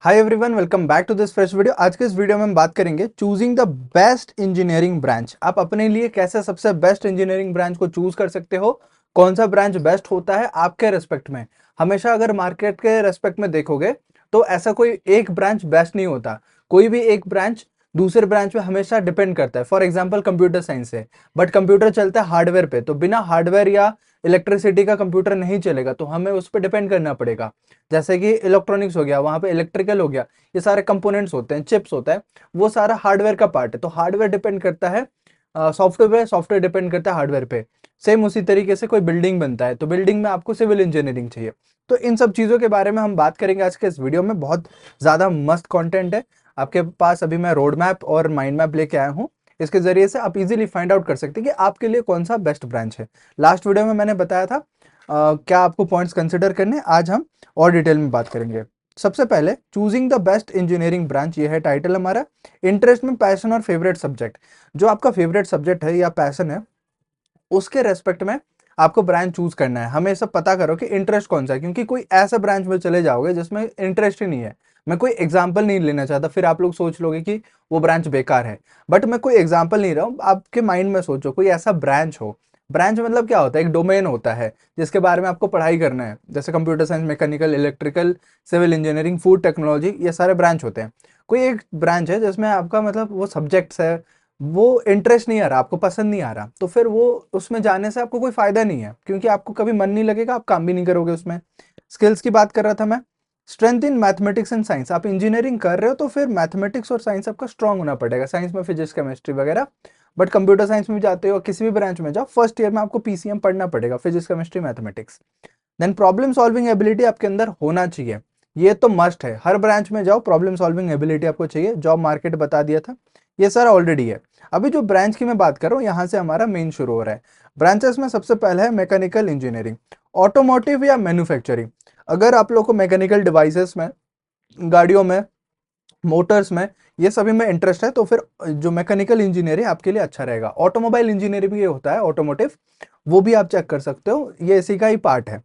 Hi everyone, welcome back to this fresh video. आज के इस वीडियो में हम बात करेंगे choosing the best engineering branch. आप अपने लिए कैसे सबसे बेस्ट इंजीनियरिंग ब्रांच को चूज कर सकते हो, कौन सा ब्रांच बेस्ट होता है आपके रेस्पेक्ट में। हमेशा अगर मार्केट के रेस्पेक्ट में देखोगे तो ऐसा कोई एक ब्रांच बेस्ट नहीं होता। कोई भी एक ब्रांच दूसरे ब्रांच में हमेशा डिपेंड करता है। फॉर एग्जाम्पल कंप्यूटर साइंस है, बट कंप्यूटर चलता है हार्डवेयर पे, तो बिना हार्डवेयर या इलेक्ट्रिसिटी का कंप्यूटर नहीं चलेगा, तो हमें उस पर डिपेंड करना पड़ेगा। जैसे कि इलेक्ट्रॉनिक्स हो गया, वहां पे इलेक्ट्रिकल हो गया, ये सारे कंपोनेंट्स होते हैं, चिप्स होता है, वो सारा हार्डवेयर का पार्ट है। तो हार्डवेयर डिपेंड करता है सॉफ्टवेयर, सॉफ्टवेयर डिपेंड करता है हार्डवेयर पे। सेम उसी तरीके से कोई बिल्डिंग बनता है तो बिल्डिंग में आपको सिविल इंजीनियरिंग चाहिए। तो इन सब चीज़ों के बारे में हम बात करेंगे आज के इस वीडियो में। बहुत ज़्यादा मस्त कंटेंट है आपके पास। अभी मैं रोड मैप और माइंड मैप लेके आया हूँ। इसके जरिए से आप इजीली फाइंड आउट कर सकते हैं कि आपके लिए कौन सा बेस्ट ब्रांच है। लास्ट वीडियो में मैंने बताया था क्या आपको पॉइंट्स कंसिडर करने, आज हम और डिटेल में बात करेंगे। सबसे पहले choosing the best engineering branch, ये है टाइटल हमारा। इंटरेस्ट में पैशन और फेवरेट सब्जेक्ट, जो आपका फेवरेट सब्जेक्ट है या पैशन है उसके रेस्पेक्ट में आपको ब्रांच चूज करना है। हमें सब पता करो कि इंटरेस्ट कौन सा है, क्योंकि कोई ऐसा ब्रांच में चले जाओगे जिसमें इंटरेस्ट ही नहीं है। मैं कोई एग्जाम्पल नहीं लेना चाहता, फिर आप लोग सोच लोगे कि वो ब्रांच बेकार है, बट मैं कोई एग्जाम्पल नहीं रहा हूँ। आपके माइंड में सोचो कोई ऐसा ब्रांच हो। ब्रांच मतलब क्या होता है? एक डोमेन होता है जिसके बारे में आपको पढ़ाई करना है, जैसे computer science, mechanical, electrical, civil engineering, food technology, ये सारे ब्रांच होते हैं। कोई एक ब्रांच है जिसमें आपका मतलब वो सब्जेक्ट्स है, वो इंटरेस्ट नहीं आ रहा, आपको पसंद नहीं आ रहा, तो फिर वो उसमें जाने से आपको कोई फायदा नहीं है, क्योंकि आपको कभी मन नहीं लगेगा, आप काम भी नहीं करोगे उसमें। स्किल्स की बात कर रहा था मैं। Strength in mathematics and science, आप इंजीनियरिंग कर रहे हो तो फिर मैथमेटिक्स और साइंस आपका स्ट्रांग होना पड़ेगा। साइंस में फिजिक्स, केमिस्ट्री वगैरह। बट कंप्यूटर साइंस में जाते हो, किसी भी ब्रांच में जाओ, फर्स्ट ईयर में आपको पीसीएम पढ़ना पड़ेगा, physics, chemistry, mathematics. Then problem solving ability आपके अंदर होना चाहिए, ये तो मस्ट है। हर ब्रांच में जाओ, प्रॉब्लम सॉल्विंग एबिलिटी आपको चाहिए। जॉब मार्केट बता दिया था, ये सारा ऑलरेडी है। अभी जो ब्रांच की मैं बात कर रहा हूँ, यहाँ से हमारा मेन शुरू हो रहा है। ब्रांचेस में सबसे पहले है मैकेनिकल इंजीनियरिंग, ऑटोमोटिव या मैन्युफैक्चरिंग। अगर आप लोग को मैकेनिकल डिवाइसेस में, गाड़ियों में, मोटर्स में, ये सभी में इंटरेस्ट है तो फिर जो मैकेनिकल इंजीनियरिंग आपके लिए अच्छा रहेगा। ऑटोमोबाइल इंजीनियरिंग भी ये होता है, ऑटोमोटिव, वो भी आप चेक कर सकते हो, ये इसी का ही पार्ट है।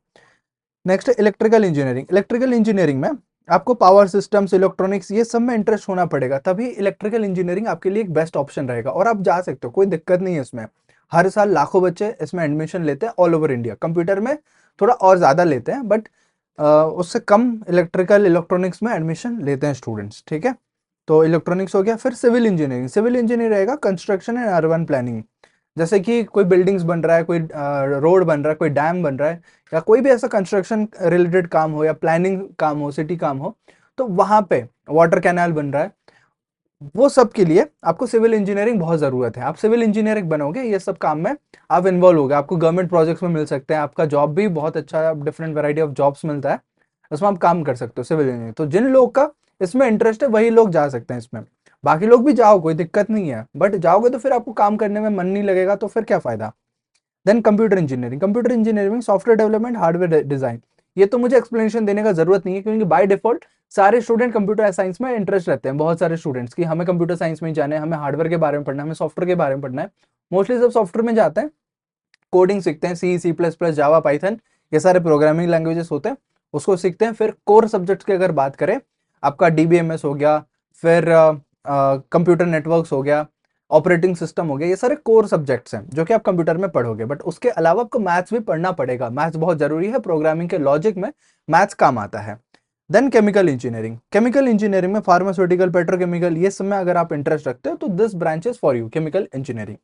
नेक्स्ट है इलेक्ट्रिकल इंजीनियरिंग। इलेक्ट्रिकल इंजीनियरिंग में आपको पावर सिस्टम्स, इलेक्ट्रॉनिक्स, ये सब में इंटरेस्ट होना पड़ेगा, तभी इलेक्ट्रिकल इंजीनियरिंग आपके लिए एक बेस्ट ऑप्शन रहेगा। और आप जा सकते हो, कोई दिक्कत नहीं है इसमें। हर साल लाखों बच्चे इसमें एडमिशन लेते हैं ऑल ओवर इंडिया। कंप्यूटर में थोड़ा और ज़्यादा लेते हैं, बट उससे कम इलेक्ट्रिकल इलेक्ट्रॉनिक्स में एडमिशन लेते हैं स्टूडेंट्स, ठीक है। तो इलेक्ट्रॉनिक्स हो गया। फिर सिविल इंजीनियरिंग, सिविल इंजीनियरिंग रहेगा कंस्ट्रक्शन एंड अर्बन प्लानिंग। जैसे कि कोई बिल्डिंग्स बन रहा है, कोई रोड बन रहा है, कोई डैम बन रहा है, या कोई भी ऐसा कंस्ट्रक्शन रिलेटेड काम हो या प्लानिंग काम हो, सिटी काम हो, तो वहां पे वाटर कैनाल बन रहा है, वो सब के लिए आपको सिविल इंजीनियरिंग बहुत ज़रूरत है। आप सिविल इंजीनियरिंग बनोगे, ये सब काम में आप इन्वॉल्व होगे, आपको गवर्नमेंट प्रोजेक्ट्स में मिल सकते हैं, आपका जॉब भी बहुत अच्छा, डिफरेंट वैरायटी ऑफ जॉब्स मिलता है, उसमें आप काम कर सकते हो सिविल इंजीनियरिंग। तो जिन लोग का इसमें इंटरेस्ट है वही लोग जा सकते हैं इसमें। बाकी लोग भी जाओ, कोई दिक्कत नहीं है, बट जाओगे तो फिर आपको काम करने में मन नहीं लगेगा, तो फिर क्या फायदा। Then computer engineering, computer engineering software development, hardware design. ये तो मुझे एक्सप्लेनेशन देने का जरूरत नहीं है, क्योंकि बाय डिफॉल्ट सारे स्टूडेंट कंप्यूटर साइंस में इंटरेस्ट रहते हैं। बहुत सारे स्टूडेंट्स की हमें कंप्यूटर साइंस में ही जाना है, हमें हार्डवेयर के बारे में पढ़ना है, हमें सॉफ्टवेयर के बारे में पढ़ना है। मोस्टली सब सॉफ्टवेयर में जाते हैं, कोडिंग सीखते हैं, सी++, जावा, पाइथन, ये सारे प्रोग्रामिंग लैंग्वेजेस होते हैं, उसको सीखते हैं। फिर कोर सब्जेक्ट्स की अगर बात करें, आपका डीबीएमएस हो गया, फिर कंप्यूटर नेटवर्क्स हो गया, ऑपरेटिंग सिस्टम हो गया, ये सारे कोर सब्जेक्ट्स हैं जो कि आप कंप्यूटर में पढ़ोगे। बट उसके अलावा आपको मैथ्स भी पढ़ना पड़ेगा, मैथ्स बहुत जरूरी है, प्रोग्रामिंग के लॉजिक में मैथ्स काम आता है। Then chemical engineering, chemical engineering में फार्मास्यूटिकल, पेट्रोकेमिकल, ये सब में अगर आप इंटरेस्ट रखते हो तो this branches for you, chemical engineering.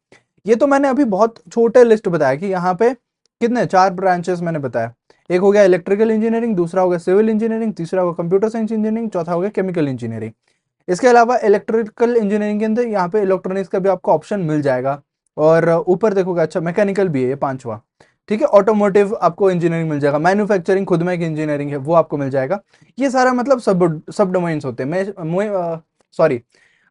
ये तो मैंने अभी बहुत छोटे लिस्ट बताया कि यहाँ पे कितने, 4 ब्रांचेस मैंने बताया। एक हो गया इलेक्ट्रिकल इंजीनियरिंग, दूसरा हो गया सिविल इंजीनियरिंग, तीसरा होगा कंप्यूटर साइंस इंजीनियरिंग, चौथा हो गया केमिकल इंजीनियरिंग। इसके अलावा इलेक्ट्रिकल इंजीनियरिंग के अंदर यहाँ पे इलेक्ट्रॉनिक्स का भी आपको ऑप्शन मिल जाएगा। और ऊपर देखोगे, अच्छा मैकेनिकल भी है ये 5वां, ठीक है। ऑटोमोटिव आपको इंजीनियरिंग मिल जाएगा, मैन्युफैक्चरिंग खुद में एक इंजीनियरिंग है, वो आपको मिल जाएगा। ये सारा मतलब सब सब डोमेन्स होते हैं। मैं सॉरी,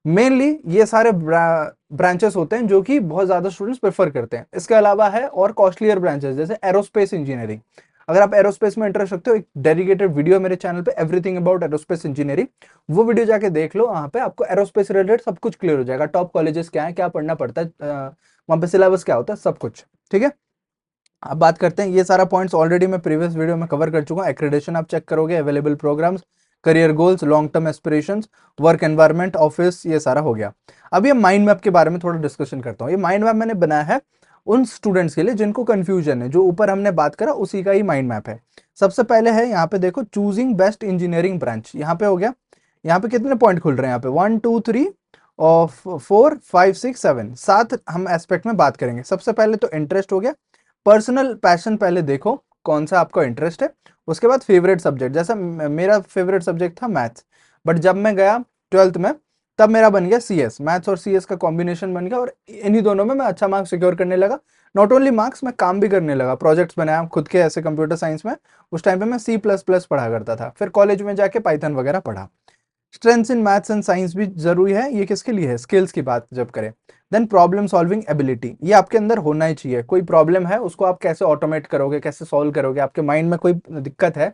मेनली ये सारे ब्रांचेस होते हैं जो कि बहुत ज़्यादा स्टूडेंट्स प्रेफर करते हैं। इसके अलावा है और कॉस्टलियर ब्रांचेस, जैसे एरोस्पेस इंजीनियरिंग। अगर आप एरोस्पेस में इंटरेस्ट रखते हो, एक डेडिकेटेड वीडियो है मेरे चैनल पे, एवरीथिंग अबाउट एरोस्पेस इंजीनियरिंग, वो वीडियो जाके देख लो। वहाँ पे आपको एरोस्पेस रिलेटेड सब कुछ क्लियर हो जाएगा, टॉप कॉलेजेस क्या है, क्या पढ़ना पड़ता है, वहाँ पे सिलेबस क्या होता है, सब कुछ, ठीक है। अब बात करते हैं, ये सारा पॉइंट्स ऑलरेडी मैं प्रीवियस वीडियो में कवर कर चुका हूँ। एक्रेडिटेशन आप चेक करोगे, available programs, career goals, long term aspirations, work environment, office, ये सारा हो गया। अब ये माइंड मैप के बारे में थोड़ा डिस्कशन करता हूँ। ये माइंड मैप मैंने बनाया है उन स्टूडेंट्स के लिए जिनको कंफ्यूजन है, जो ऊपर हमने बात करा उसी का ही माइंड मैप है। सबसे पहले है यहाँ पे देखो, चूजिंग बेस्ट इंजीनियरिंग ब्रांच, यहाँ पे हो गया। यहाँ पे कितने पॉइंट खुल रहे हैं? यहाँ पे 1 2 3 और 4 5 6 7, 7 हम एस्पेक्ट में बात करेंगे। सबसे पहले तो इंटरेस्ट हो गया, पर्सनल पैशन पहले देखो कौन सा आपका इंटरेस्ट है। उसके बाद फेवरेट सब्जेक्ट, जैसा मेरा फेवरेट सब्जेक्ट था मैथ्स, बट जब मैं गया 12th में तब मेरा बन गया सीएस, मैथ्स और सीएस का कॉम्बिनेशन बन गया, और इन्हीं दोनों में मैं अच्छा मार्क्स सिक्योर करने लगा। नॉट ओनली मार्क्स, मैं काम भी करने लगा, प्रोजेक्ट्स बनाया खुद के ऐसे कंप्यूटर साइंस में। उस टाइम पे मैं C++ पढ़ा करता था, फिर कॉलेज में जाके पाइथन वगैरह पढ़ा। Strengths in maths and science भी जरूरी है, ये किसके लिए है? स्किल्स की बात जब करें। देन प्रॉब्लम सॉल्विंग एबिलिटी, ये आपके अंदर होना ही चाहिए। कोई प्रॉब्लम है उसको आप कैसे ऑटोमेट करोगे, कैसे सॉल्व करोगे, आपके माइंड में कोई दिक्कत है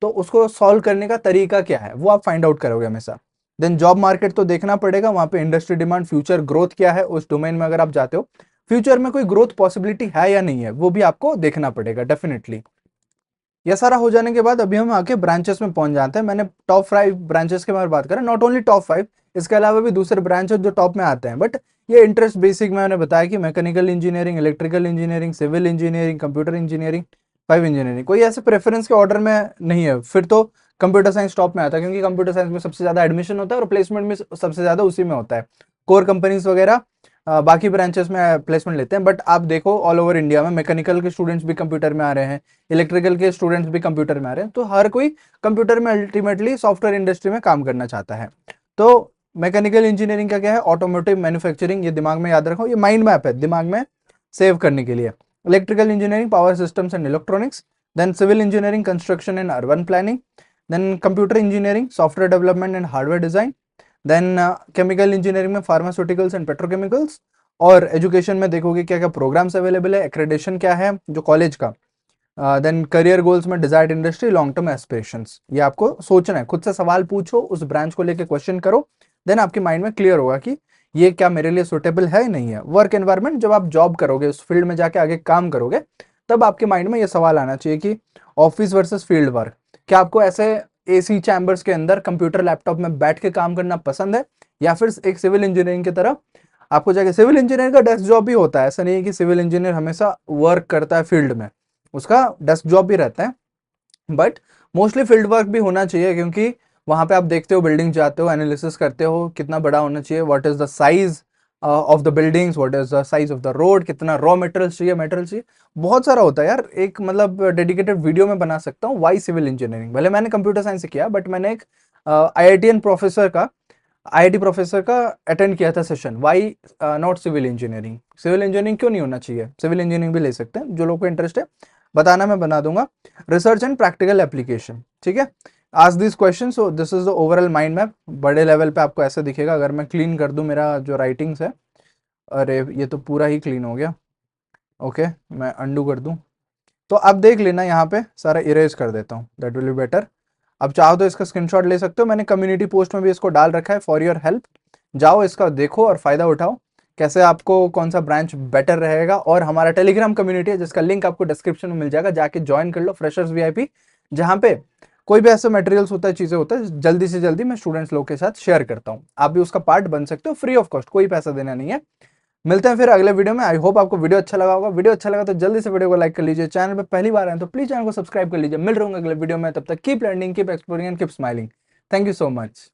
तो उसको सॉल्व करने का तरीका क्या है वो आप फाइंड आउट करोगे हमेशा। देन जॉब मार्केट तो देखना पड़ेगा, वहां पे इंडस्ट्री डिमांड, फ्यूचर ग्रोथ क्या है उस डोमेन में। अगर आप जाते हो फ्यूचर में कोई ग्रोथ पॉसिबिलिटी है या नहीं है, वो भी आपको देखना पड़ेगा डेफिनेटली। ये सारा हो जाने के बाद अभी हम आके ब्रांचेस में पहुंच जाते हैं। मैंने टॉप 5 ब्रांचेस के बारे में बात करें, नॉट ओनली टॉप 5, इसके अलावा भी दूसरे ब्रांच जो टॉप में आते हैं, बट ये इंटरेस्ट बेसिक मैंने बताया कि mechanical engineering, electrical engineering, civil engineering, computer engineering, 5 engineering. कोई ऐसे प्रेफरेंस के ऑर्डर में नहीं है, फिर तो कंप्यूटर साइंस टॉप में आता है, क्योंकि कंप्यूटर साइंस में सबसे ज्यादा एडमिशन होता है और प्लेसमेंट में सबसे ज्यादा उसी में होता है। कोर कंपनीज वगैरह बाकी ब्रांचेस में प्लेसमेंट लेते हैं, बट आप देखो ऑल ओवर इंडिया में मैकेनिकल के स्टूडेंट्स भी कंप्यूटर में आ रहे हैं, इलेक्ट्रिकल के स्टूडेंट्स भी कंप्यूटर में आ रहे हैं, तो हर कोई कंप्यूटर में अल्टीमेटली सॉफ्टवेयर इंडस्ट्री में काम करना चाहता है। तो मैकेनिकल इंजीनियरिंग का क्या है? ऑटोमोटिव मैन्युफैक्चरिंग, ये दिमाग में याद रखो, ये माइंड मैप है दिमाग में सेव करने के लिए। Electrical engineering power systems and electronics, then civil engineering construction and urban planning, then computer engineering software development and hardware design, then chemical engineering में फार्मास्यूटिकल्स एंड पेट्रोकेमिकल्स, और एजुकेशन में देखोगे क्या क्या प्रोग्राम्स अवेलेबल है, एक्रेडिटेशन क्या है जो कॉलेज का। देन करियर गोल्स में desired industry, long term aspirations, ये आपको सोचना है, खुद से सवाल पूछो, उस ब्रांच को लेके क्वेश्चन करो, देन आपके माइंड में क्लियर होगा कि ये क्या मेरे लिए सुटेबल है नहीं है। वर्क एनवायरनमेंट, जब आप जॉब करोगे उस फील्ड में जाके आगे काम करोगे, तब आपके माइंड में ये सवाल आना चाहिए कि ऑफिस वर्सेस फील्ड वर्क, क्या आपको ऐसे एसी चैम्बर्स के अंदर कंप्यूटर लैपटॉप में बैठ के काम करना पसंद है, या फिर एक सिविल इंजीनियरिंग की तरह आपको जाके, सिविल इंजीनियर का डेस्क जॉब भी होता है, ऐसा नहीं है कि सिविल इंजीनियर हमेशा वर्क करता है फील्ड में, उसका डेस्क जॉब भी रहता है, बट मोस्टली फील्ड वर्क भी होना चाहिए, क्योंकि वहां पे आप देखते हो बिल्डिंग जाते हो, एनालिसिस करते हो कितना बड़ा होना चाहिए, what is the size of the buildings, what is the size of the road, कितना रॉ मटेरियल्स चाहिए, मटेरियल चाहिए, बहुत सारा होता है यार। एक मतलब डेडिकेटेड वीडियो में बना सकता हूँ वाई सिविल इंजीनियरिंग। भले मैंने कंप्यूटर साइंस से किया, बट मैंने एक आईआईटी प्रोफेसर का अटेंड किया था session, why not civil engineering, civil engineering क्यों नहीं होना चाहिए, सिविल इंजीनियरिंग भी ले सकते हैं जो लोग को इंटरेस्ट है, बताना मैं बना दूंगा। रिसर्च एंड प्रैक्टिकल एप्लीकेशन, ठीक है। आज this question, so this is the overall mind map. बड़े लेवल पे आपको ऐसे दिखेगा। अगर मैं क्लीन कर दूं मेरा जो राइटिंग्स है, अरे ये तो पूरा ही क्लीन हो गया, ओके मैं अंडू कर दूं, तो अब देख लेना, यहाँ पे सारा इरेज कर देता हूँ, दैट विल बी बेटर। अब चाहो तो इसका स्क्रीनशॉट ले सकते हो, मैंने कम्युनिटी पोस्ट में भी इसको डाल रखा है फॉर योर हेल्प, जाओ इसका देखो और फायदा उठाओ, कैसे आपको कौन सा ब्रांच बेटर रहेगा। और हमारा टेलीग्राम कम्युनिटी है जिसका लिंक आपको डिस्क्रिप्शन में मिल जाएगा, जाके ज्वाइन कर लो, फ्रेशर्स वीआईपी, जहाँ पे कोई भी ऐसा मटेरियल्स होता है, चीजें होता है, जल्दी से जल्दी मैं स्टूडेंट्स लोग के साथ शेयर करता हूँ, आप भी उसका पार्ट बन सकते हो, फ्री ऑफ कॉस्ट, कोई पैसा देना नहीं है। मिलते हैं फिर अगले वीडियो में। आई होप आपको वीडियो अच्छा लगा होगा। वीडियो अच्छा लगा तो जल्दी से वीडियो को लाइक कर लीजिए, चैनल पे पहली बार आए तो प्लीज चैनल को सब्सक्राइब कर लीजिए। मिल रहा हूँ अगले वीडियो में, तब तक keep learning, keep exploring and keep smiling. Thank you so much.